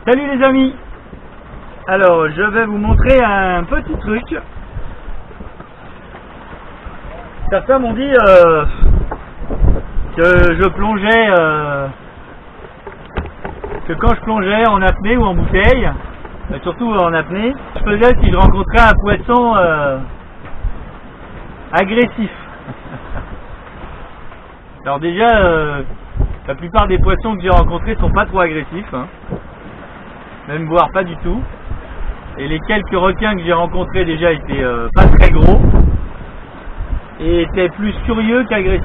Salut les amis. Alors je vais vous montrer un petit truc. Certains m'ont dit que je plongeais, que quand je plongeais en apnée ou en bouteille, surtout en apnée, je faisais si je rencontrais un poisson agressif. Alors déjà, la plupart des poissons que j'ai rencontrés sont pas trop agressifs, hein. Même voire pas du tout. Et les quelques requins que j'ai rencontrés déjà étaient pas très gros et étaient plus curieux qu'agressifs.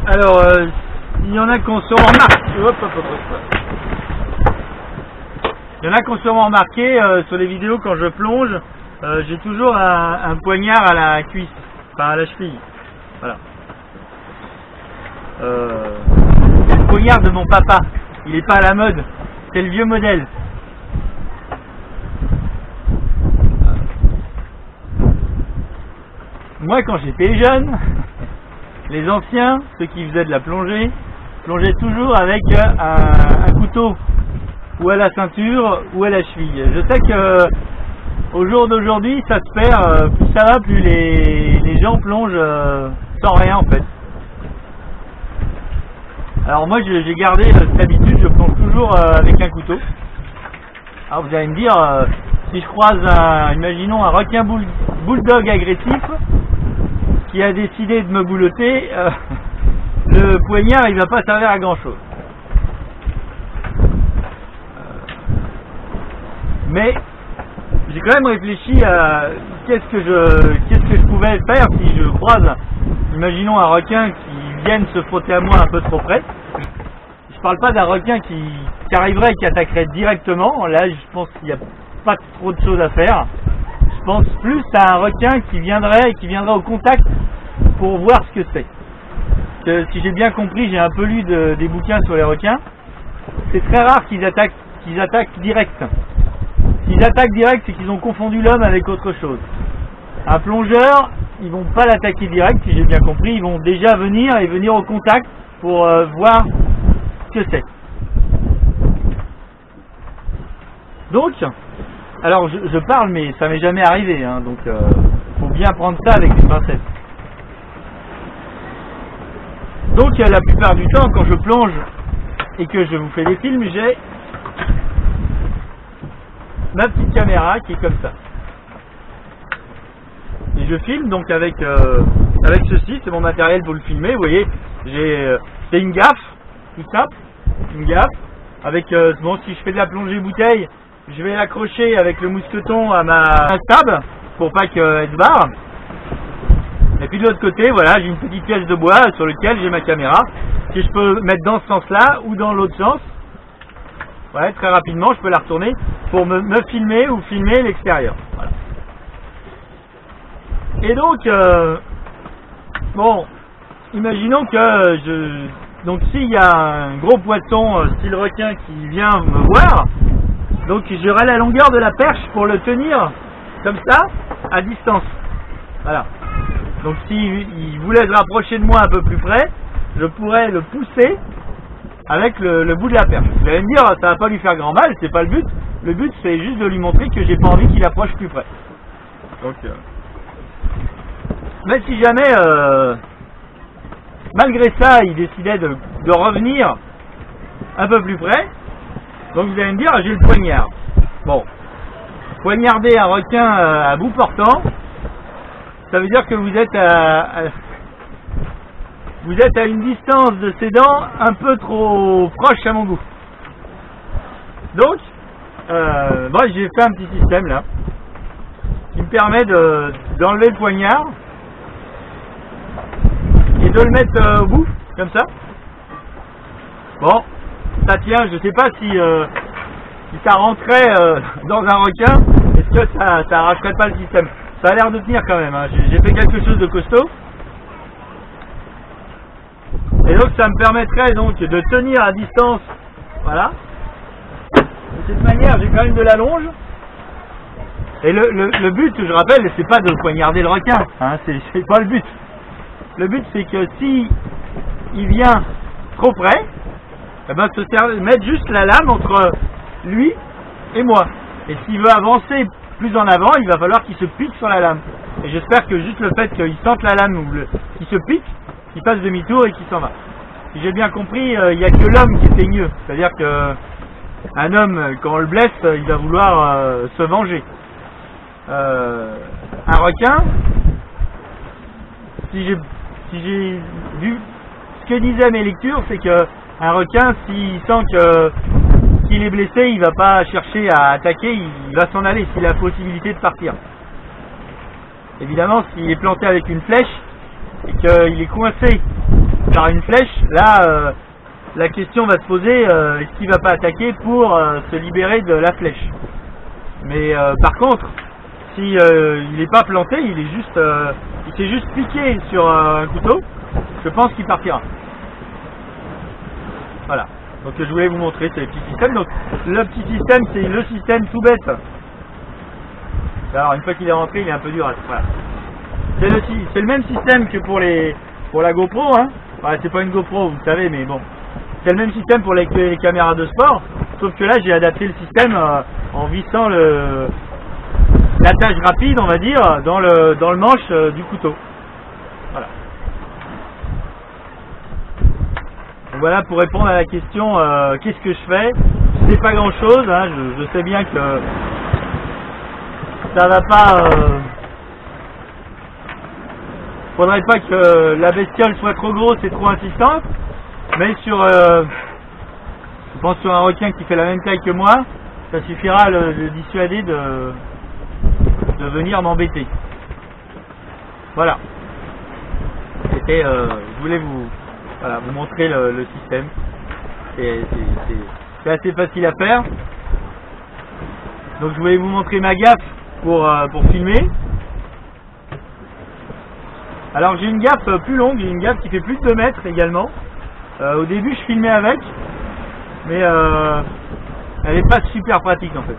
Alors, il y en a qui ont sûrement remarqué. Il y en a qui ont sûrement remarqué sur les vidéos quand je plonge, j'ai toujours un poignard à la cuisse, enfin à la cheville. Voilà. C'est le poignard de mon papa. Il n'est pas à la mode. C'est le vieux modèle. Moi, quand j'étais jeune, les anciens, ceux qui faisaient de la plongée, plongeaient toujours avec un couteau, ou à la ceinture, ou à la cheville. Je sais que au jour d'aujourd'hui, ça se perd. Plus ça va, plus les gens plongent sans rien en fait. Alors moi j'ai gardé cette habitude, je plonge toujours avec un couteau. Alors vous allez me dire, si je croise imaginons un requin bulldog agressif qui a décidé de me boulotter, le poignard il va pas servir à grand chose. Mais j'ai quand même réfléchi à qu'est-ce que je pouvais faire si je croise, imaginons un requin qui vienne se frotter à moi un peu trop près. Je parle pas d'un requin qui arriverait et qui attaquerait directement. Là, je pense qu'il n'y a pas trop de choses à faire. Je pense plus à un requin qui viendrait au contact pour voir ce que c'est. Si j'ai bien compris, j'ai un peu lu des bouquins sur les requins. C'est très rare qu'ils attaquent direct. S'ils attaquent direct, c'est qu'ils ont confondu l'homme avec autre chose. Un plongeur, ils vont pas l'attaquer direct, si j'ai bien compris, ils vont déjà venir au contact pour voir ce que c'est. Donc, alors je parle, mais ça m'est jamais arrivé, hein, donc faut bien prendre ça avec une pincette. Donc la plupart du temps, quand je plonge et que je vous fais des films, j'ai ma petite caméra qui est comme ça. Et je filme donc avec ceci, c'est mon matériel pour le filmer. Vous voyez, c'est une gaffe, tout simple, une gaffe. Avec bon, si je fais de la plongée bouteille, je vais l'accrocher avec le mousqueton à ma table pour pas qu'elle se barre. Et puis de l'autre côté, voilà, j'ai une petite pièce de bois sur laquelle j'ai ma caméra que je peux mettre dans ce sens-là ou dans l'autre sens. Ouais, très rapidement, je peux la retourner pour me filmer ou filmer l'extérieur. Voilà. Et donc, bon, imaginons que donc s'il y a un gros poisson style requin qui vient me voir, donc j'aurai la longueur de la perche pour le tenir comme ça à distance. Voilà. Donc s'il voulait se rapprocher de moi un peu plus près, je pourrais le pousser avec le bout de la perche. Vous allez me dire, ça va pas lui faire grand mal, c'est pas le but. Le but c'est juste de lui montrer que j'ai pas envie qu'il approche plus près. Donc mais si jamais, malgré ça, il décidait de revenir un peu plus près, donc vous allez me dire, j'ai le poignard. Bon, poignarder un requin à bout portant, ça veut dire que vous êtes à une distance de ses dents un peu trop proche à mon goût. Donc, moi j'ai fait un petit système là, qui me permet d'enlever le poignard et de le mettre au bout, comme ça. Bon, ça tient, je sais pas si ça rentrait dans un requin, est-ce que ça arracherait pas le système. Ça a l'air de tenir quand même, hein. J'ai fait quelque chose de costaud. Et donc ça me permettrait donc de tenir à distance, voilà. De cette manière, j'ai quand même de la longe. Et le but, je rappelle, c'est pas de poignarder le requin, hein, c'est pas le but. Le but c'est que si il vient trop près, eh ben, mettre juste la lame entre lui et moi. Et s'il veut avancer plus en avant, il va falloir qu'il se pique sur la lame. Et j'espère que juste le fait qu'il sente la lame ou qu'il se pique, qu'il fasse demi-tour et qu'il s'en va. Si j'ai bien compris, il n'y a que l'homme qui est teigneux. C'est-à-dire qu'un homme, quand on le blesse, il va vouloir se venger. Un requin, si j'ai vu ce que disaient mes lectures, c'est qu'un requin, s'il sent qu'il est blessé, il ne va pas chercher à attaquer, il va s'en aller s'il a la possibilité de partir. Évidemment, s'il est planté avec une flèche et qu'il est coincé par une flèche, là, la question va se poser, est-ce qu'il ne va pas attaquer pour se libérer de la flèche? Mais par contre, si il n'est pas planté, il s'est juste piqué sur un couteau, je pense qu'il partira. Voilà. Donc je voulais vous montrer ces petits systèmes. Donc le petit système, c'est le système tout bête. Alors une fois qu'il est rentré, il est un peu dur à voilà. C'est le même système que pour la GoPro, hein. Enfin, c'est pas une GoPro, vous savez, mais bon. C'est le même système pour les caméras de sport, sauf que là j'ai adapté le système en vissant l'attache rapide, on va dire, dans le manche du couteau. Voilà. Donc voilà pour répondre à la question qu'est-ce que je fais. C'est pas grand chose, hein, je sais bien que ça va pas. Faudrait pas que la bestiole soit trop grosse et trop insistante, mais je pense sur un requin qui fait la même taille que moi, ça suffira à le dissuader de venir m'embêter. Voilà. C'était, je voulais vous montrer le système. C'est assez facile à faire. Donc je voulais vous montrer ma gaffe pour filmer. Alors j'ai une gaffe plus longue, j'ai une gaffe qui fait plus de 2 mètres également. Au début je filmais avec, mais elle n'est pas super pratique en fait.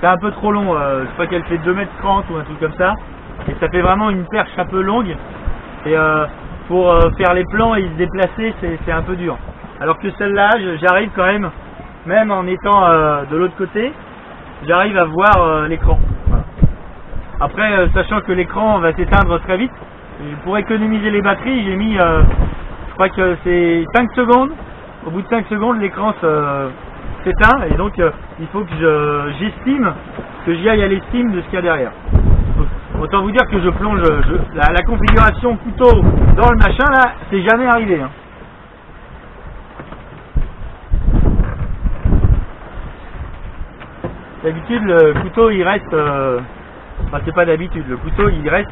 C'est un peu trop long, je crois qu'elle fait 2 mètres 30 ou un truc comme ça. Et ça fait vraiment une perche un peu longue. Et pour faire les plans et se déplacer, c'est un peu dur. Alors que celle-là, j'arrive quand même en étant de l'autre côté, j'arrive à voir l'écran. Voilà. Après, sachant que l'écran va s'éteindre très vite, pour économiser les batteries, j'ai mis, je crois que c'est 5 secondes. Au bout de 5 secondes, l'écran s'éteint et donc il faut que j'estime, que j'y aille à l'estime de ce qu'il y a derrière. Donc, autant vous dire que je plonge la configuration couteau dans le machin là, c'est jamais arrivé. Hein. D'habitude le couteau il reste, enfin c'est pas d'habitude, le couteau il reste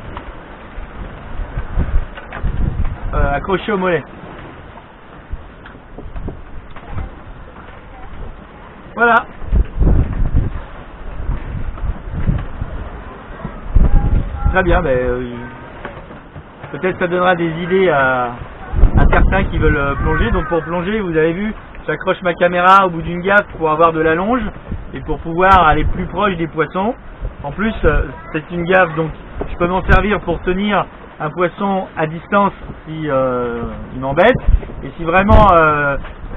accroché au mollet. Voilà. Très bien, peut-être ça donnera des idées à certains qui veulent plonger. Donc pour plonger, vous avez vu, j'accroche ma caméra au bout d'une gaffe pour avoir de la longe et pour pouvoir aller plus proche des poissons. En plus, c'est une gaffe, donc je peux m'en servir pour tenir un poisson à distance si il m'embête, et si vraiment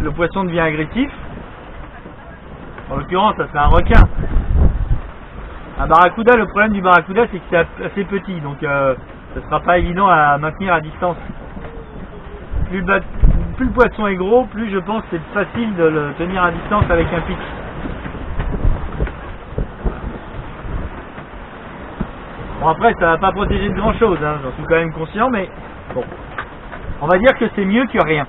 le poisson devient agressif, en l'occurrence ça serait un requin. Un barracuda, le problème du barracuda c'est que c'est assez petit, donc ce sera pas évident à maintenir à distance. Plus le poisson est gros, plus je pense que c'est facile de le tenir à distance avec un pic. Bon après ça va pas protéger de grand chose, hein, j'en suis quand même conscient, mais bon, on va dire que c'est mieux que rien.